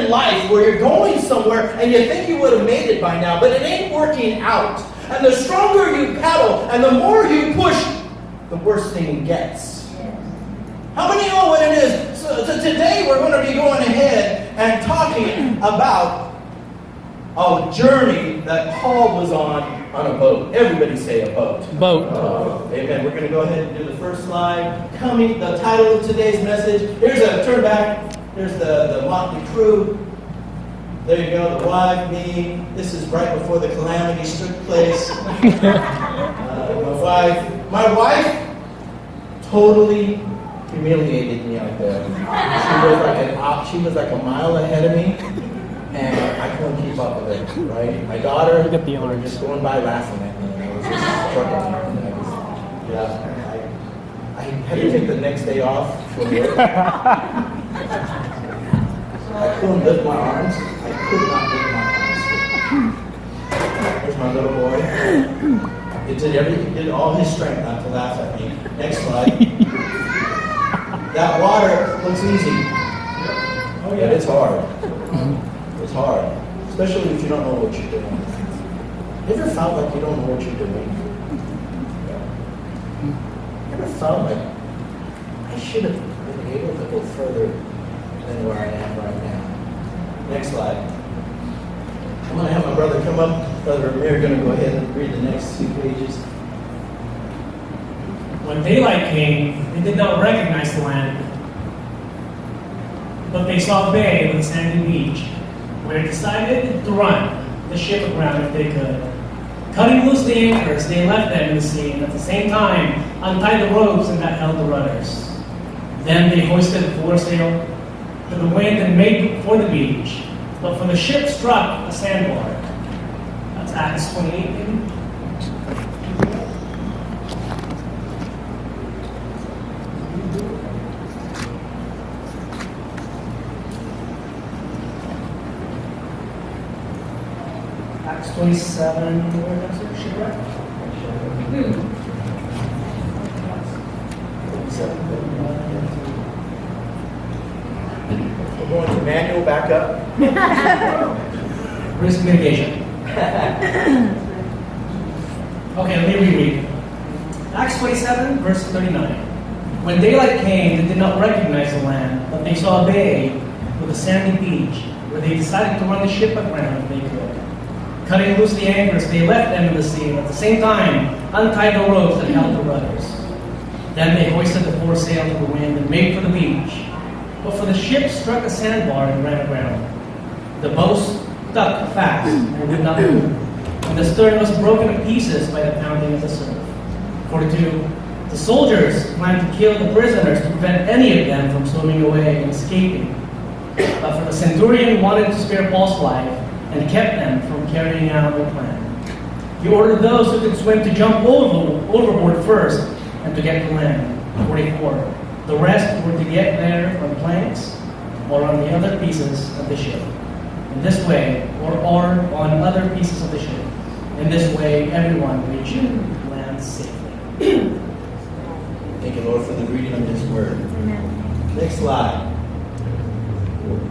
in life where you're going somewhere and you think you would have made it by now, but it ain't working out. And the stronger you paddle and the more you push, the worse thing gets. How many know what it is? So today we're going to be going ahead and talking about a journey that Paul was on a boat. Everybody say a boat. Boat. Amen. We're going to go ahead and do the first slide. The title of today's message. Here's a turn back. There's the motley crew. There you go. The wife, me. This is right before the calamities took place. My wife totally humiliated me out there. She was like a mile ahead of me, and I couldn't keep up with it. Right? My daughter, Look at the was just going by laughing at me. And I was just struggling. I had to take the next day off from work. I couldn't lift my arms. I could not lift my arms. There's my little boy. It did everything. He did all his strength not to laugh at me. Next slide. That water looks easy. Oh yeah, it's hard. It's hard, especially if you don't know what you're doing. You ever felt like you don't know what you're doing? You ever felt like I should have been able to go further than where I am right now? Next slide. I'm going to have my brother come up. Brother Amir going to go ahead and read the next few pages. When daylight came, they did not recognize the land, but they saw a bay with a sandy beach, where they decided to run the ship aground if they could. Cutting loose the anchors, they left them in the sea, and at the same time untied the ropes and that held the rudders. Then they hoisted the foresail to the wind and made for the beach. But for the ship struck a sandbar. That's Acts 28. Acts 27. Where does it shipwreck? We're going to manual back up. Risk mitigation. Okay, let me reread. Acts 27, verse 39. When daylight came, they did not recognize the land, but they saw a bay with a sandy beach, where they decided to run the ship aground if they could. Cutting loose the anchors, they left them in the sea, and at the same time untied the ropes that held the rudders. Then they hoisted the foresail to the wind and made for the beach. But for the ship struck a sandbar and ran aground. The boat stuck fast and would not move, and the stern was broken to pieces by the pounding of the surf. 42. The soldiers planned to kill the prisoners to prevent any of them from swimming away and escaping. But for the centurion wanted to spare Paul's life and kept them from carrying out their plan. He ordered those who could swim to jump overboard first and to get to land. 44. The rest were to get there on planks or on the other pieces of the ship. In this way, or on other pieces of the ship. In this way, everyone reached land safely. Thank you, Lord, for the reading of His Word. Amen. Next slide.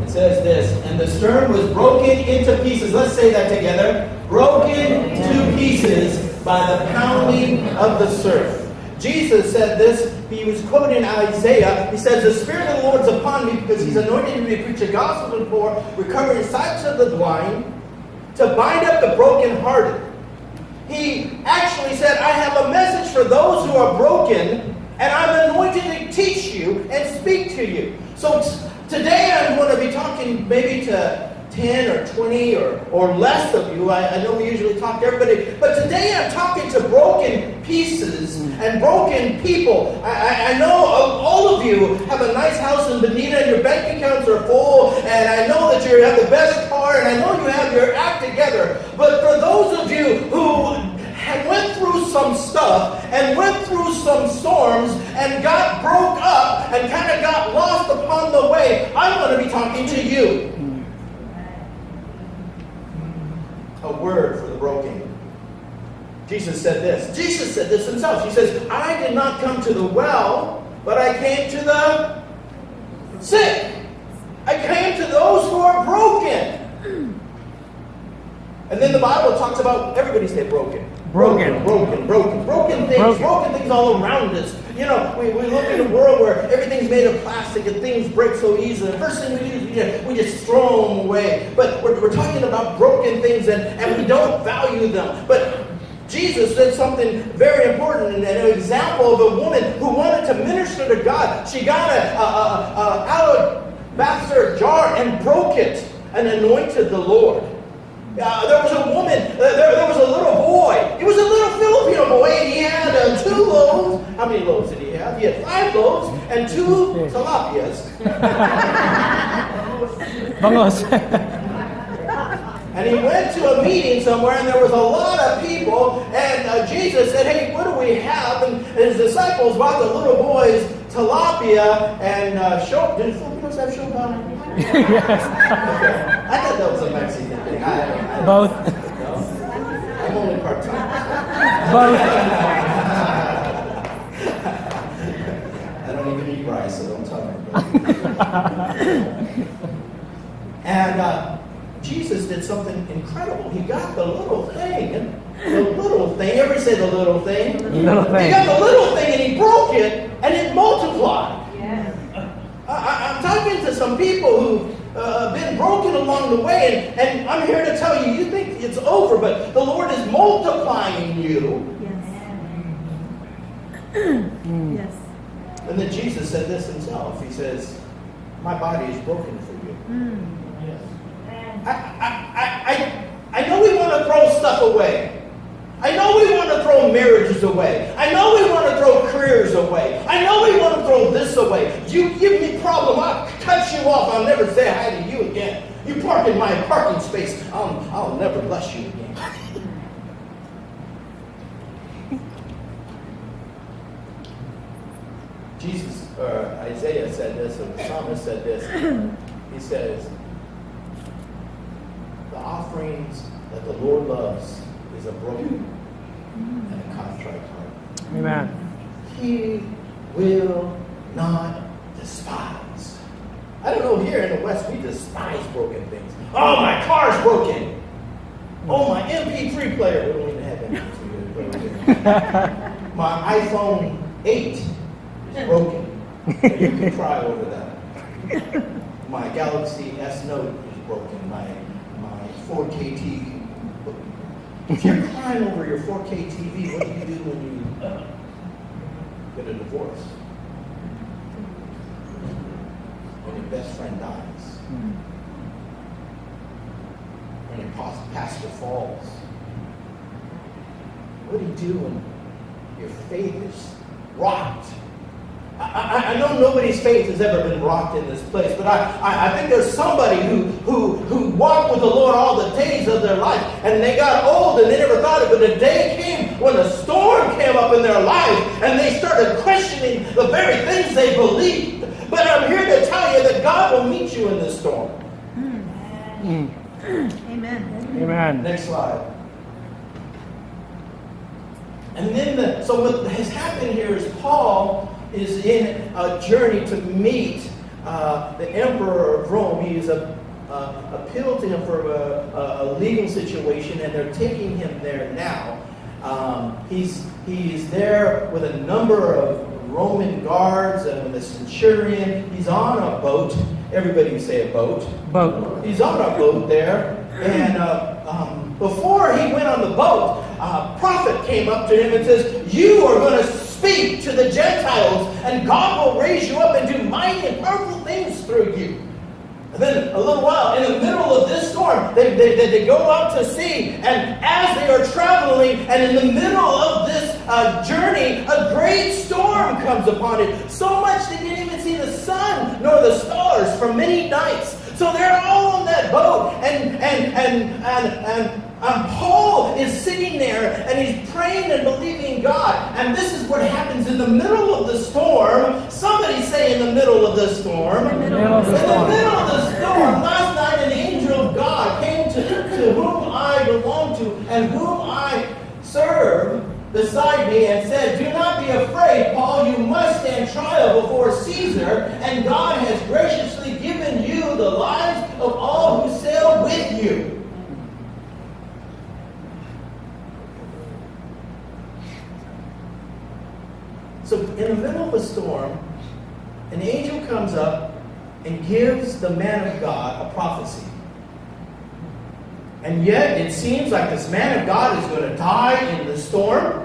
It says this, and the stern was broken into pieces. Let's say that together. Broken to pieces by the pounding of the surf. Jesus said this. He was quoting Isaiah. He says, the Spirit of the Lord is upon me because He's anointed me to preach the gospel to the poor, recovering sight to the blind, to bind up the brokenhearted. He actually said, I have a message for those who are broken, and I'm anointed to teach you and speak to you. So today I'm going to be talking maybe to 10 or 20 or less of you. I know we usually talk to everybody, but today I'm talking to broken pieces and broken people. I know all of you have a nice house in Bonita and your bank accounts are full, and I know that you have the best car, and I know you have your act together. But for those of you who went through some stuff and went through some storms and got broke up and kind of got lost upon the way, I'm going to be talking to you. A word for the broken. Jesus said this. Jesus said this himself. He says, I did not come to the well, but I came to the sick. I came to those those who are broken. And then the Bible talks about, everybody say broken. Broken things all around us. You know, we live in a world where everything's made of plastic and things break so easily. The first thing we do is we just throw them away. But we're talking about broken things and we don't value them. But Jesus said something very important, and an example of a woman who wanted to minister to God. She got a alabaster jar and broke it and anointed the Lord. There was a woman, there was a little boy. He was a little Filipino boy, and he had 2 loaves. How many loaves did he have? He had 5 loaves and 2 tilapias. Vamos. And he went to a meeting somewhere, and there was a lot of people, and Jesus said, hey, what do we have? And his disciples brought the little boy's tilapia and did Filipinos have showtime? Yes. I thought that was a Mexican thing. Both. No? I'm only part-time. Both. I don't even eat rice, so don't tell me about it. And Jesus did something incredible. He got the little thing. Everybody say the little thing. Little thing. He got the little thing and he broke it and it multiplied. Yes. I'm talking to some people who've been broken along the way, and I'm here to tell you, you think it's over, but the Lord is multiplying you. Yes. And then Jesus said this himself. He says, my body is broken for you. Yes. I know we want to throw stuff away. I know we want to throw marriages away. I know we want to throw careers away. I know we want to throw this away. You give me a problem, I'll cut you off. I'll never say hi to you again. You park in my parking space, I'll never bless you again. Isaiah said this, or the psalmist said this. He says, the offerings that the Lord loves is a broken and a contrite heart. Amen. He will not despise. I don't know, here in the West, we despise broken things. Oh, my car's broken. Oh, my MP3 player. We don't even have MP3 player. My iPhone 8 is broken. You can cry over that. My Galaxy S Note is broken. My 4K TV. If you're crying over your 4K TV, what do you do when you get a divorce? When your best friend dies? When your pastor falls? What do you do when your faith is rocked? I know nobody's faith has ever been rocked in this place, but I think there's somebody who walked with the Lord all the days of their life, and they got old and they never thought it, but a day came when a storm came up in their life, and they started questioning the very things they believed. But I'm here to tell you that God will meet you in this storm. Amen. Amen. Next slide. And then, so what has happened here is Paul is in a journey to meet the emperor of Rome. He is appealed to him for a legal situation, and they're taking him there now. He's there with a number of Roman guards and with a centurion. He's on a boat. Everybody say a boat. Boat. He's on a boat there, and before he went on the boat, a prophet came up to him and says, you are going to speak to the Gentiles, and God will raise you up and do mighty and powerful things through you. And then a little while, in the middle of this storm, they go out to sea, and as they are traveling, and in the middle of this journey, a great storm comes upon it. So much they didn't even see the sun nor the stars for many nights. So they're all on that boat, and Paul is sitting there, and he's praying and believing God. And this is what happens in the middle of the storm. Somebody say, in the middle of the storm. In the middle of the storm. In the middle of the storm, last night an angel of God came to whom I belong to and whom I serve beside me and said, do not be afraid, Paul. You must stand trial before Caesar, and God has graciously given you the lives of all who sail with you. So in the middle of a storm, an angel comes up and gives the man of God a prophecy. And yet it seems like this man of God is going to die in the storm.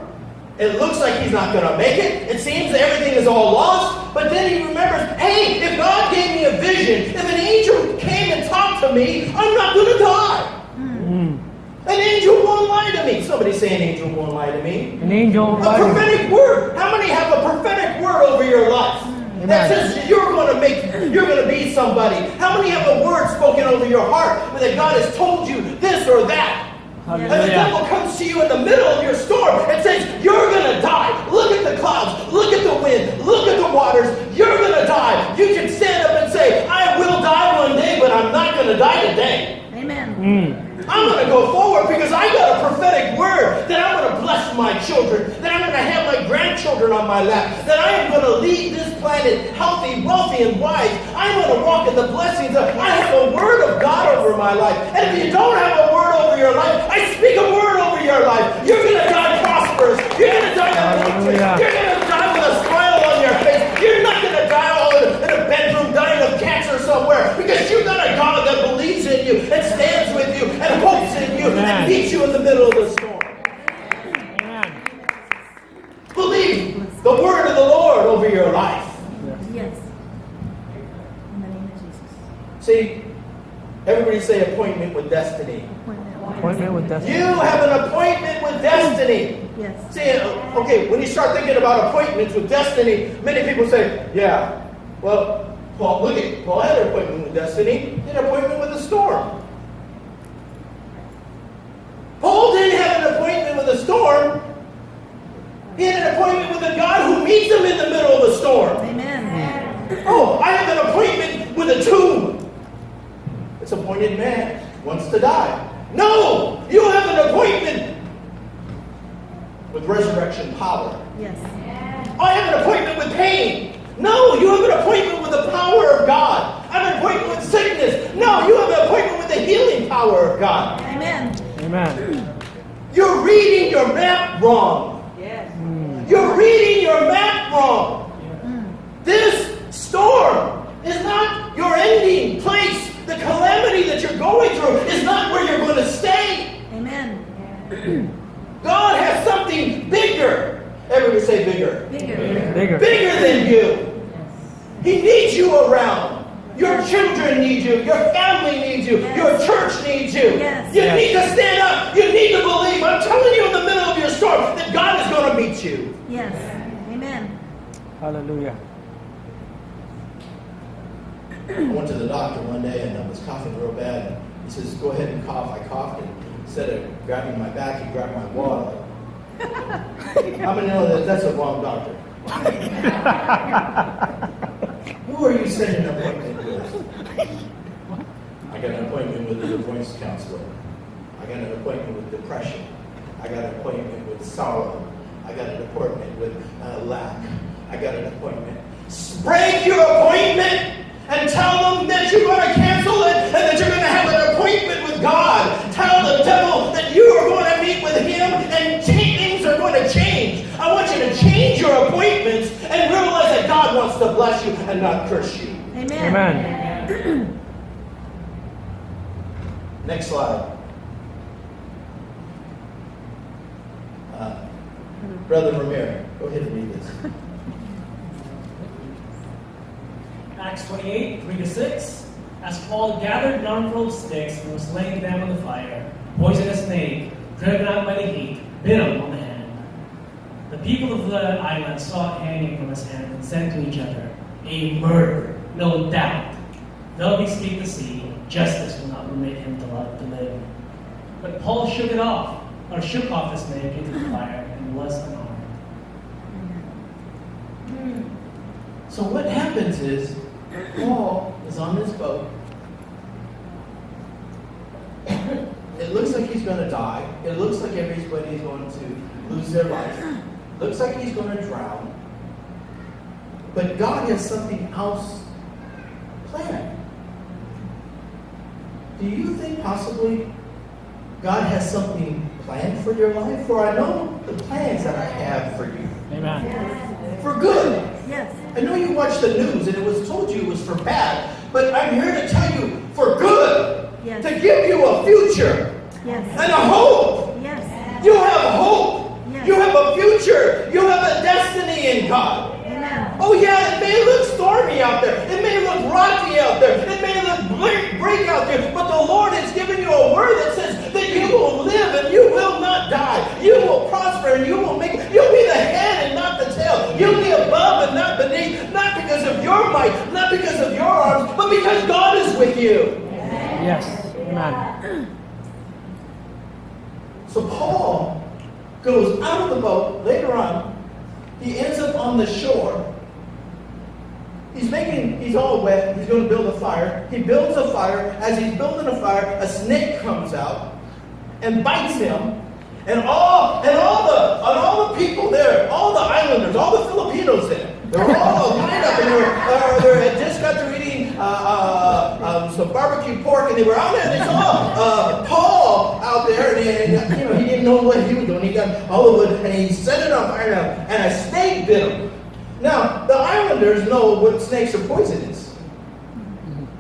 It looks like he's not going to make it. It seems that everything is all lost. But then he remembers, hey, if God gave me a vision, if an angel came and talked to me, I'm not going to die. An angel won't lie to me. Somebody say an angel won't lie to me. An angel. A prophetic word. How many have a prophetic word over your life? That says you're going to be somebody. How many have a word spoken over your heart that God has told you this or that? And the devil comes to you in the middle of your storm and says, you're going to die. Look at the clouds. Look at the wind. Look at the waters. You're going to die. You can stand up and say, I will die one day, but I'm not going to die today. Amen. I'm going to go forward because I got a prophetic word that I'm going to bless my children, that I'm going to have my grandchildren on my lap, that I am going to lead this planet healthy, wealthy, and wise. I'm going to walk in the blessings of, I have a word of God over my life. And if you don't have a word over your life, I speak a word over your life. You're going to die prosperous. You're going to die with victory. You're going to die with a smile on your face. You're not going to die all in a bedroom dying of cancer somewhere because you've got a God that believes in you and stands with you and hopes in you and meets you in the middle of the storm. Believe the word of the Lord over your life. Yes. In the name of Jesus. See, everybody say appointment with destiny. Appointment with destiny. You have an appointment with destiny. Yes. See, okay, when you start thinking about appointments with destiny, many people say, yeah, well, Paul had an appointment with destiny. He had an appointment with a storm. Paul didn't have an appointment with a storm. He had an appointment with a God who meets him in the middle of a storm. Amen. Oh, I have an appointment with a tomb. This appointed man wants to die. No, you have an appointment with resurrection power. Yes. I have an appointment with pain. No, you have an appointment with the power of God. I have an appointment with sickness. No, you have an appointment with the healing power of God. Amen. Amen. You're reading your map wrong. Yes. You're reading your map wrong. This storm is not your ending place. The calamity that you're going through is not where you're going to stay. Amen. God has something bigger. Everybody say bigger. Bigger. Bigger than you. He needs you around. Your children need you. Your family needs you. Yes. Your church needs you. Yes. You need to stand up. You need to believe. I'm telling you in the middle of your storm that God is going to meet you. Yes. Amen. Hallelujah. I went to the doctor one day and I was coughing real bad. He says, go ahead and cough. I coughed and instead of grabbing my back, he grabbed my wallet. How many know that that's a wrong doctor? Who are you setting an appointment with? I got an appointment with a divorce counselor. I got an appointment with depression. I got an appointment with sorrow. I got an appointment with lack. I got an appointment. Break your appointment and tell them that you're going to cancel it and that you're going to have an appointment with God. Tell the devil that you are going to meet with him and things are going to change. I want you to change your appointments and realize that God wants to bless you and not curse you. Amen. Amen. Next slide. Brother Ramiro, go ahead and read this. Acts 28, 3-6. As Paul gathered an armful of sticks and was laying them on the fire, a poisonous snake, driven out by the heat, bit him on the hand. The people of the island saw it hanging from his hand and said to each other, a murderer, no doubt. Though he speak the sea, justice will not permit him to live. But Paul shook off the snake into the fire and was unharmed. So what happens is, Paul is on this boat. It looks like he's going to die. It looks like everybody's going to lose their life. Looks like he's going to drown. But God has something else planned. do you think possibly God has something planned for your life? For I know the plans that I have for you. Amen. Yes. For good. Yes. I know you watch the news and it was told you it was for bad, but I'm here to tell you for good. Yes. To give you a future Yes. and a hope. Yes. You have hope. Yes. You have a future. You have a destiny in God. Amen. Oh yeah, it may look stormy out there. It may look rocky out there. It may look break out there. But the Lord has given you a word that says that you will live and you will not die. You will prosper and you will make it. You'll be the head and not the tail. You'll be above and not beneath. Not because of your might, not because of your arms, but because God is with you. Yes. Amen. So Paul goes out of the boat later on. He ends up on the shore. He's all wet. He's going to build a fire. He builds a fire. As he's building a fire, a snake comes out and bites him. And all the people there, all the islanders, all the Filipinos there, they were all lined up and they had just got through eating some barbecue pork, and they were out there and they saw Paul out there, and he didn't know what he was doing. He got all the wood and he set it on fire, and a snake bit him. Now, the islanders know what snakes are poisonous.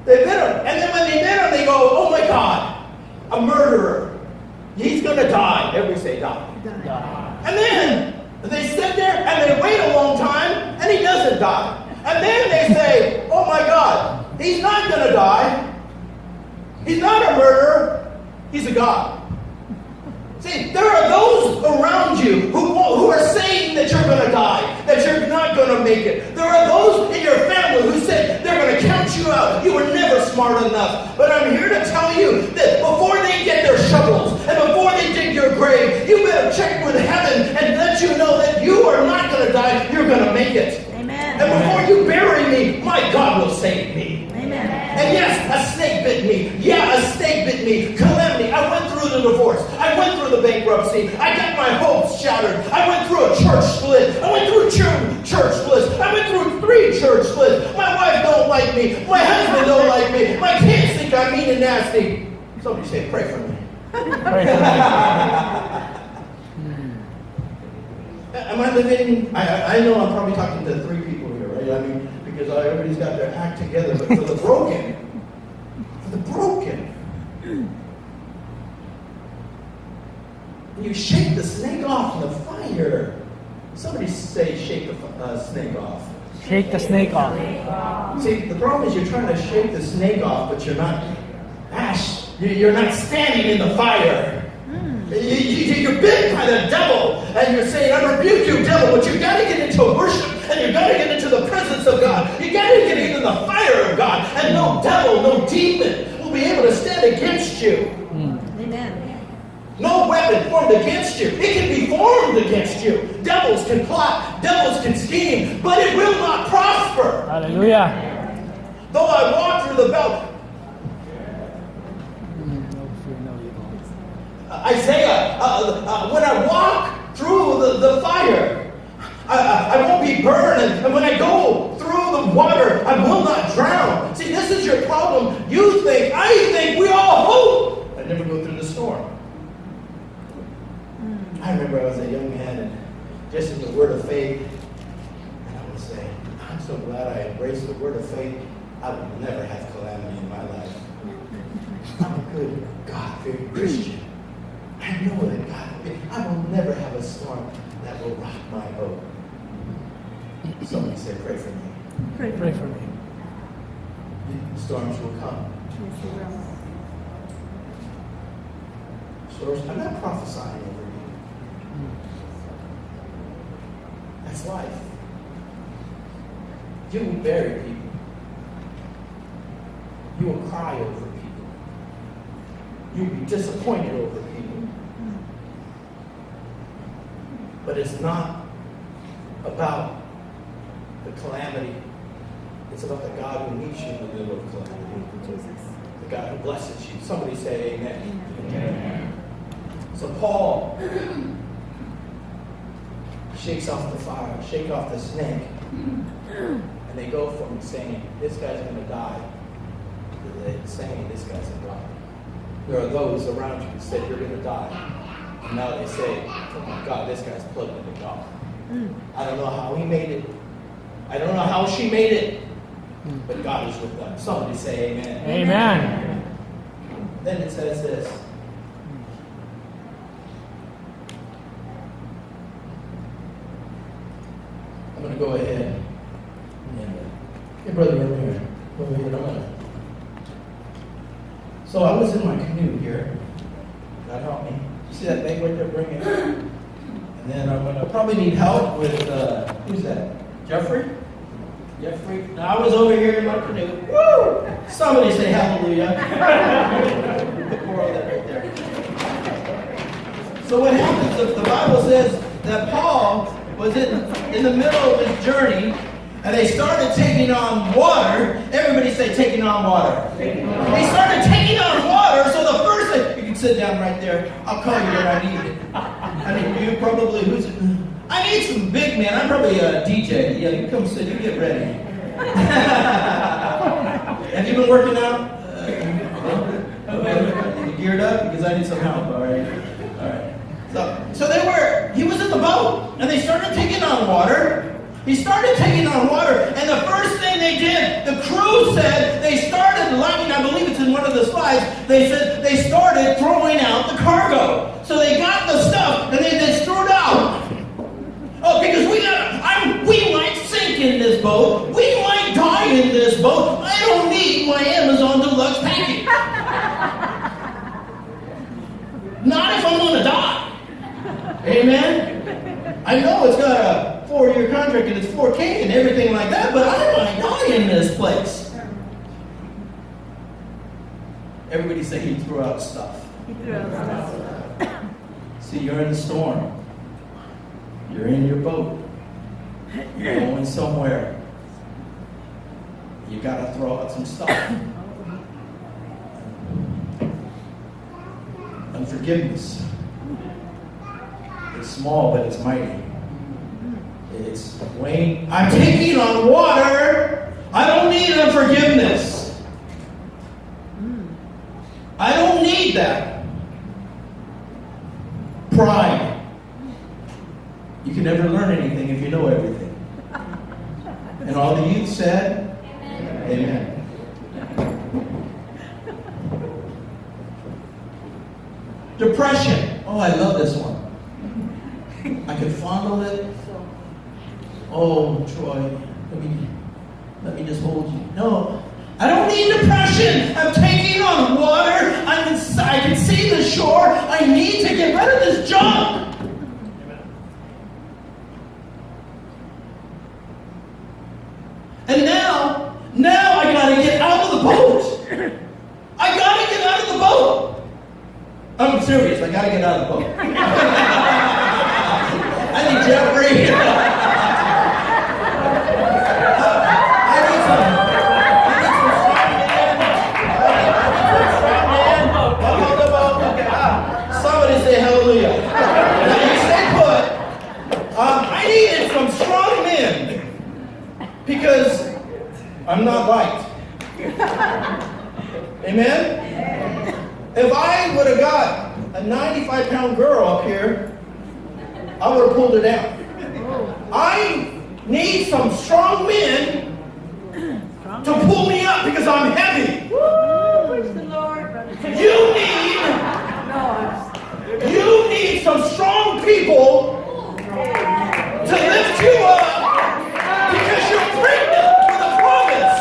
They bit him. And then when they bit him, they go, oh my God, a murderer. He's going to die. Everybody say die. And then they sit there and they wait a long time and he doesn't die. And then they say, oh my God, he's not going to die. He's not a murderer. He's a God. See, there are those around you who are saying that you're going to die, that you're not going to make it. There are those in your family who say they're going to count you out. You were never smart enough. But I'm here to tell you that before they get their shovels and before they dig your grave, you better check with heaven and let you know that you are not going to die. You're going to make it. Amen. And before you bury me, my God will save me. Amen. And yes, a snake bit me. Yeah, a snake bit me. Calamity. I went through the divorce. I went through the bankruptcy. I got my hopes shattered. I went through a church split. I went through 2 church splits. I went through 3 church splits. My wife don't like me. My husband don't like me. My kids think I'm mean and nasty. Somebody say, pray for me. Pray for me. Am I living? I know I'm probably talking to 3 people here, right? I mean, because everybody's got their act together. But for the broken, you shake the snake off in the fire. Somebody say, shake the snake off. Shake the snake off. See, the problem is you're trying to shake the snake off, but you're not. You're not standing in the fire. You're bitten by the devil, and you're saying, I rebuke you, devil, but you've got to get into worship, and you've got to get into the presence of God. You've got to get into the fire of God, and no devil, no demon will be able to stand against you. Amen. No weapon formed against you. It can be formed against you. Devils can plot, devils can scheme, but it will not prosper. Hallelujah. Though I walk through the valley. Isaiah, when I walk through the fire, I won't be burned. And when I go through the water, I will not drown. See, this is your problem. I think we all hope. I never go through the storm. I remember I was a young man, and just in the word of faith, and I would say, I'm so glad I embraced the word of faith. I would never have calamity in my life. I'm a good, God-fearing Christian. I know that God, I will never have a storm that will rock my boat. Somebody say, pray for me. Pray for me. Storms will come. Yes, He will. Storms, I'm not prophesying over you. That's life. You will bury people. You will cry over people. You will be disappointed over people. But it's not about the calamity. It's about the God who meets you in the middle of calamity. Jesus. The God who blesses you. Somebody say amen. Amen. So Paul shakes off the fire, shake off the snake. And they go from saying, this guy's going to die, to saying, this guy's a God. There are those around you who said you're going to die. And now they say, oh my God, this guy's plugged into God. I don't know how he made it. I don't know how she made it. But God is with them. Somebody say amen. Amen. Then it says this. I'm going to go ahead and hey, brother, over here. Over here. I'm gonna. So I was in my canoe here. God help me. You see that thing right there? Bring it. And then I'm going to probably need help with, who's that? Jeffrey? Jeffrey? No, I was over here in my canoe. Woo! Somebody say hallelujah. The poor of that right there. So what happens, the Bible says that Paul was in the middle of his journey, and they started taking on water. Everybody say taking on water. They started taking on water, so the first thing, you can sit down right there. I'll call you when I need it. I mean, you probably, I need some big man. I'm probably a DJ. Yeah, you come sit, you get ready. Have you been working out? You geared up? Because I need some help, all right? All right. So he was in the boat, and they started taking on water. He started taking on water, and the first thing they did, the crew said, they started lighting, I believe it's in one of the slides, they said they started throwing out the cargo. So they got the stuff, and they just threw it out. Oh, because we might sink in this boat. We might die in this boat. I don't need my Amazon Deluxe package. Not if I'm going to die. Amen? I know it's got a 4-year contract and it's 4K and everything like that, but I might die in this place. Everybody say he threw out stuff. He threw out stuff. See, you're in the storm. You're in your boat. You're going somewhere. You got to throw out some stuff. Unforgiveness. It's small, but it's mighty. It's Wayne. I'm taking on water. I don't need unforgiveness. I don't need that. Pride. You can never learn anything if you know everything. And all the youth said, amen. Depression. Oh, I love this one. I can fondle it. Oh, Troy, let me just hold you. No, I don't need depression. I'm taking on water. I can see the shore. I need to get rid of this junk. And now I gotta get out of the boat. I gotta get out of the boat. I'm serious. I gotta get out of the boat. I need Jeffrey. Somebody say hallelujah. Now you stay put. I needed some strong men because I'm not light. Amen? If I would have got a 95-pound girl up here, I would have pulled her down. I need some strong men to pull me up because I'm heavy. Praise the Lord. You need some strong people to lift you up because you're pregnant with a promise.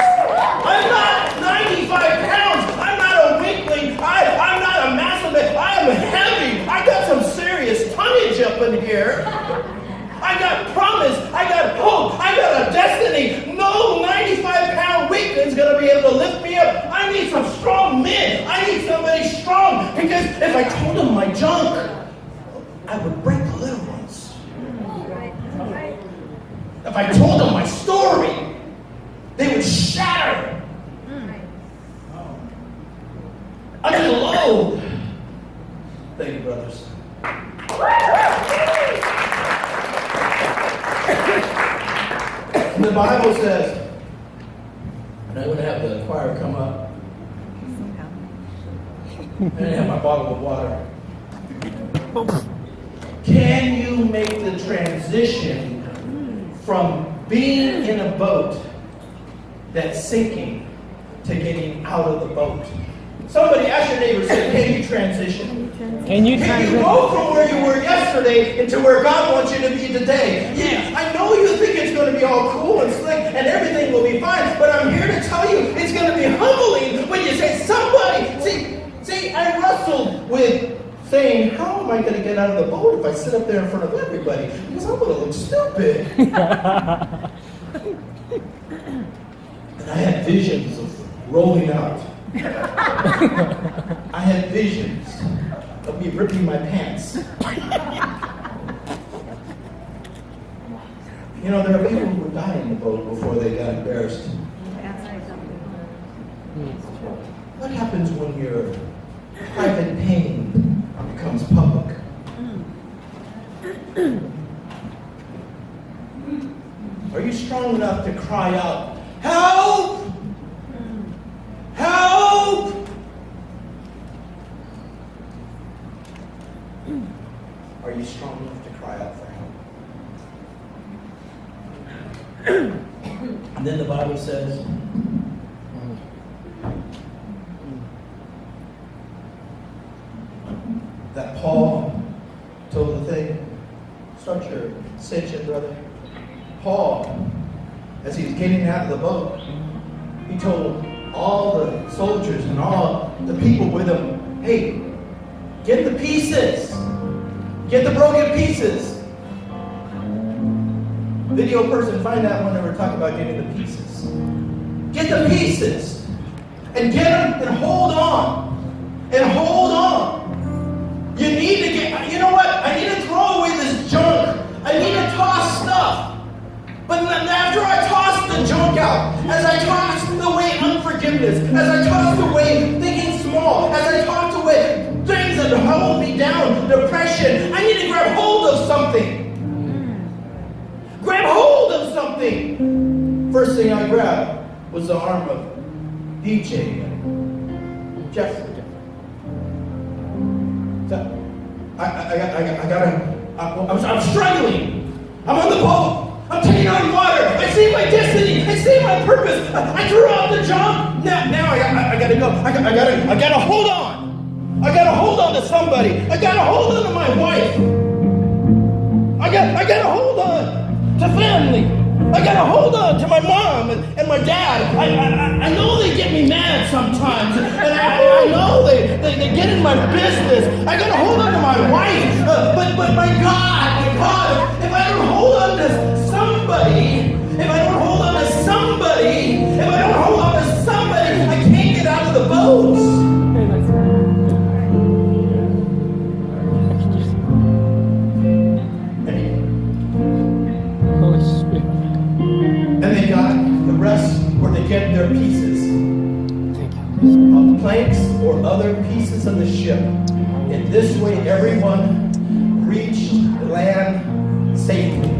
I'm not 95 pounds. I'm not a weakling. I'm not a massive man. I am heavy. I got some serious tonnage up in here. I got promise. I got hope. I got a destiny. No 95-pound weakling's going to be able to lift me up. I need some strong men. I need somebody strong because if I told them my junk, I would break the little ones. If I told them my story, they would shatter. Under the load. Thank you, brothers. And the Bible says, and I'm going to have the choir come up. I have my bottle of water. Can you make the transition from being in a boat that's sinking to getting out of the boat? Somebody ask your neighbor, say, can you transition? Can you Can you transition? go from where you were yesterday into where God wants you to be today? Yeah, I know you think it's going to be all cool and slick and everything will be fine, but I'm here to tell you it's going to be humbling when you say, somebody, see, I wrestled with saying, how am I going to get out of the boat if I sit up there in front of everybody? Because I'm going to look stupid. And I had visions of rolling out. I had visions of me ripping my pants. You know, there are people who would die in the boat before they got embarrassed. What happens when your private pain becomes public? Are you strong enough to cry out, help? Help! Are you strong enough to cry out for help? And then the Bible says, that Paul told the thing, start your ascension, brother. Paul, as he was getting out of the boat, he told all the soldiers and all the people with him, hey, get the pieces. Get the broken pieces. Video person, find out when they were talking about getting the pieces. Get the pieces. And get them and hold on. And hold on. You need to get, you know what? I need to throw away this junk. I need to toss stuff. But after I toss the junk out, as I toss away unforgiveness, as I toss away thinking small, as I toss away things that hold me down, depression, I need to grab hold of something. Grab hold of something. First thing I grabbed was the arm of DJ Jeffrey. I'm struggling. I'm on the boat. I'm taking on water. I see my destiny. I see my purpose. I threw out the junk. Now I gotta go. I gotta hold on. I gotta hold on to somebody. I gotta hold on to my wife. I gotta hold on to family. I gotta hold on to my mom and my dad. I know they get me mad sometimes, and I know they get in my business. I gotta hold on to my wife, but my God, if I don't hold on to somebody, if I don't hold on to somebody, I can't get out of the boat. And they got the rest where they get their pieces of planks or other pieces of the ship. In this way, everyone reached land safely.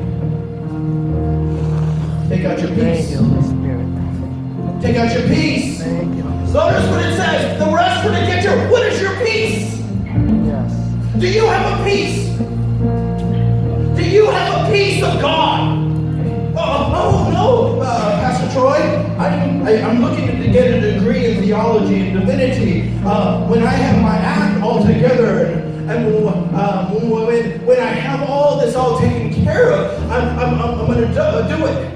Take out your piece. Take out your piece. Notice what it says. The rest were to get your. What is your piece? Yes. Do you have a piece? Do you have a piece of God? Oh no, Pastor Troy. I'm looking to get a degree in theology and divinity. When I have my act all together, and when I have all this all taken care of, I'm going to do it.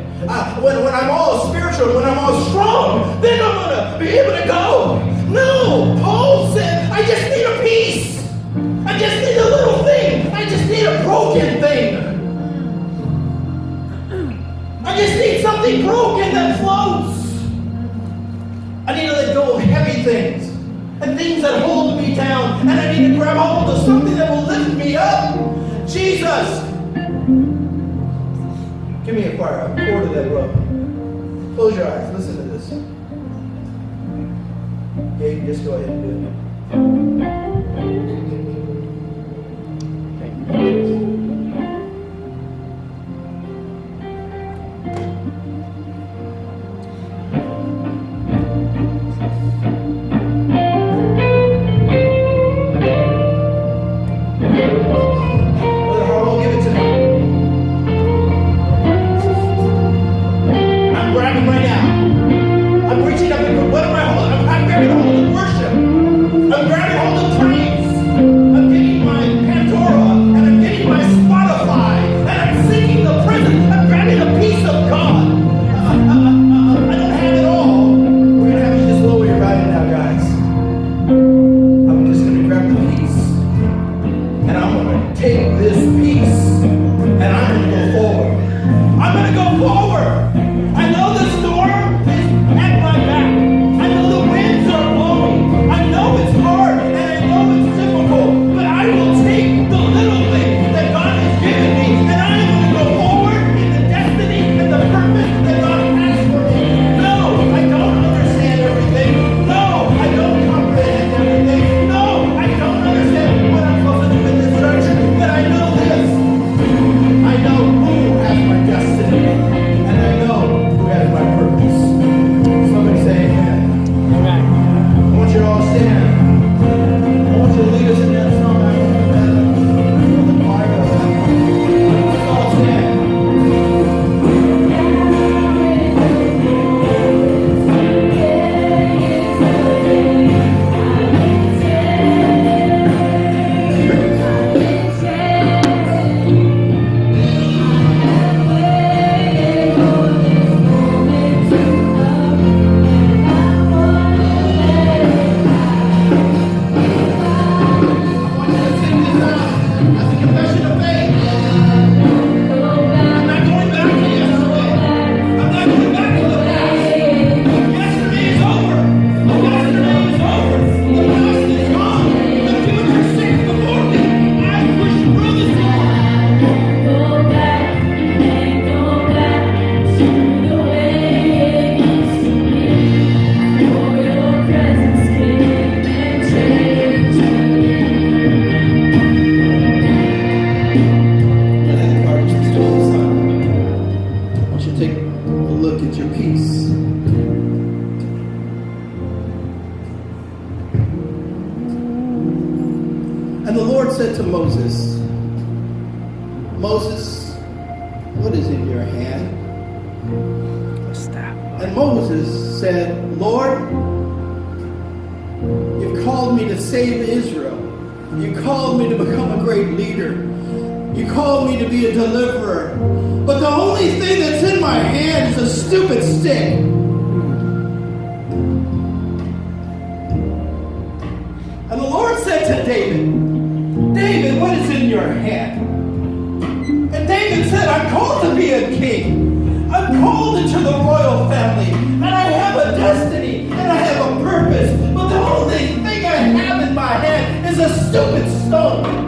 When I'm all spiritual, when I'm all strong, then I'm going to be able to go. No, Paul said, I just need a piece. I just need a little thing. I just need a broken thing. I just need something broken that floats. I need to let go of heavy things and things that hold me down. And I need to grab hold of something that will lift me up. Jesus. Give me a choir. I'm bored of that rub. Close your eyes. Listen to this. Okay, just go ahead and do it. what is in your hand? A staff. And Moses said, Lord, you've called me to save Israel. You called me to become a great leader. You called me to be a deliverer. But the only thing that's in my hand is a stupid stick. And the Lord said to David, David, what is in your hand? And David said, I'm called to be a king. I'm called into the royal family. And I have a destiny. And I have a purpose. But the only thing I have in my hand is a stupid stone.